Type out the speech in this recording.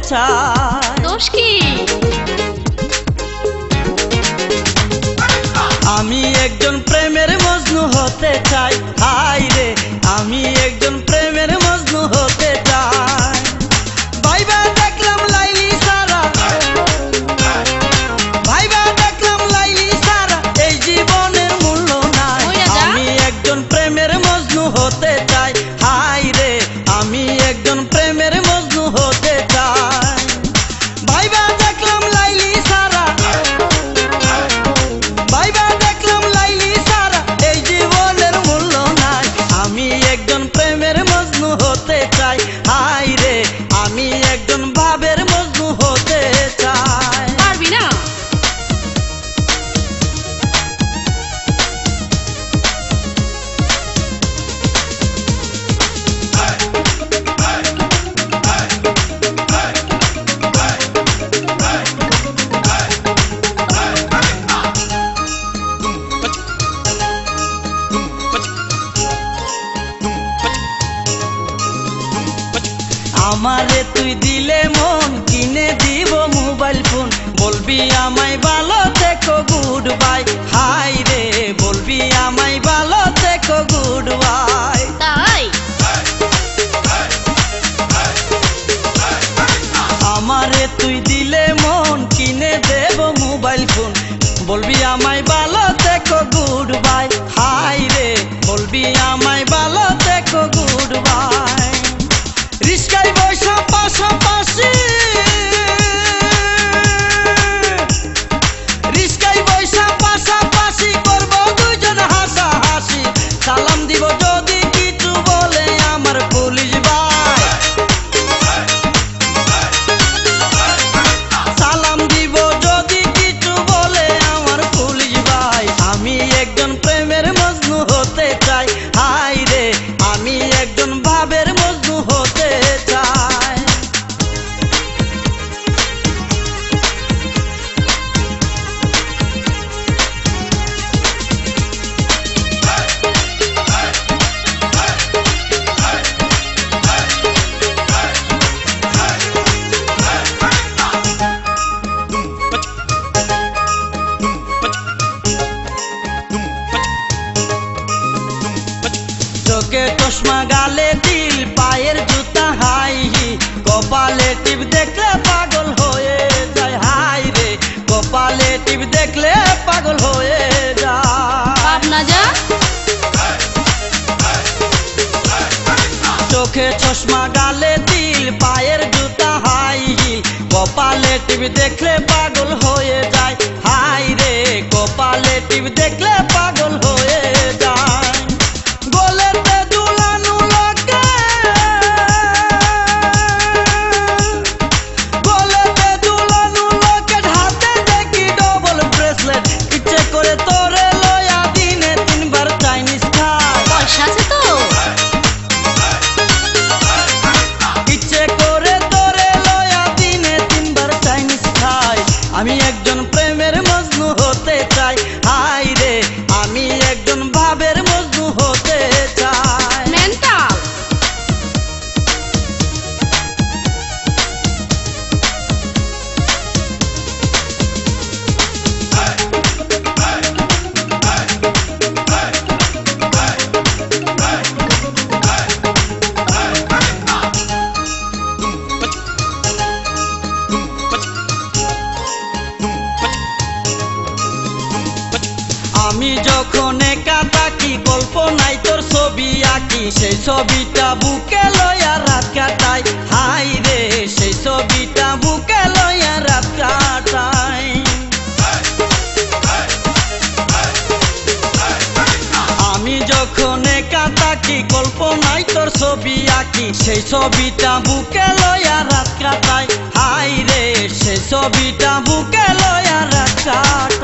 চাই। দোষ কি? আমি একজন প্রেমের মজনু হতে চাই, হাই রে আমি একজন প্রেমের মজনু হতে চাই। ভাইবা দেখলাম লাইলি সারা, ভাইবা দেখলাম লাইলি সারা এই জীবনের মূল্য নাই। আমি একজন প্রেমের মজনু হতে চাই, হাই রে আমি একজন প্রেমের মজনু হতে চাই। ভাইবা দেখলাম লাইলি সারা, ভাইবা দেখলাম লাইলি সারা এই জীবনের মূল্য নাই। আমি একজন প্রেমের মজনু হতে চাই, হাই রে আমি একজন ভাবের মজনু হতে চাই। পারবি না? আমারে তুই দিলে মন, কিনে দিব মোবাইল ফোন, বলবি আমায় ভালো থেকো গুড বাই, হাই রে বলবি আমায় ভালো থেকো গুড বাই। তাই আমারে তুই দিলে মন, কিনে দেব মোবাইল ফোন, বলবি আমায় ভালো থেকো গুড বাই, হাই রে বলবি আমায় ভালো থেকো গুড বাই। রিস্কাই বৈশা পাশাপাশি, রিস্কাই বৈশা পাশাপাশি করব দুজন হাসাহাসি। সালাম দিব যদি কিছু বলে আমার পুলিশ ভাই, সালাম দিব যদি কিছু বলে আমার পুলিশ ভাই। আমি একজন প্রেমের মজনু হতে চাই, হাই রে আমি একজন ভাবের মজনু হতে চাই। চোখে চশমা গালে তিল, পায়ের জুতা হাই হিল, কপালে টিপ দেখলে পাগল হয়ে যায়, হাই রে কপালে টিপ দেখলে পাগল হয়ে যায়। পাবনা যা। চোখে চশমা গালে তিল, পায়ের জুতা হাই হিল, কপালে টিপ দেখলে পাগল হয়ে যায়, হাই রে কপালে টিপ দেখলে পাগল হয়ে যায়। গলেতে ঝুলানো লোকে, গলেতে ঝুলানো লোকে, হাতে দেখি ডবল ব্রেসলেট, ইচ্ছে করে তোরে লয়া দিনে 3 বার চাইনিজ খাই। পয়সা আছে তো? ইচ্ছে করে তোরে লয়া দিনে 3 বার চাইনিজ খাই। আমি একজন প্রেমের মজনু হতে চাই, হাই রে আমি একজন ভাবের মজনু হতে চাই। মেন্টাল। আমি যখন একা থাকি, কল্পনায় তোর ছবি আঁকি, সেই ছবিটা বুকে লয়া রাত কাটাই, হাই রে সেই ছবিটা বুকে লয়া রাত কাটাই। আমি যখন একা থাকি, কল্পনায় তোর ছবি আঁকি, সেই ছবিটা বুকে লয়া রাত কাটাই, হাই রে সেই ছবিটা বুকে লয়া রাত কাটাই।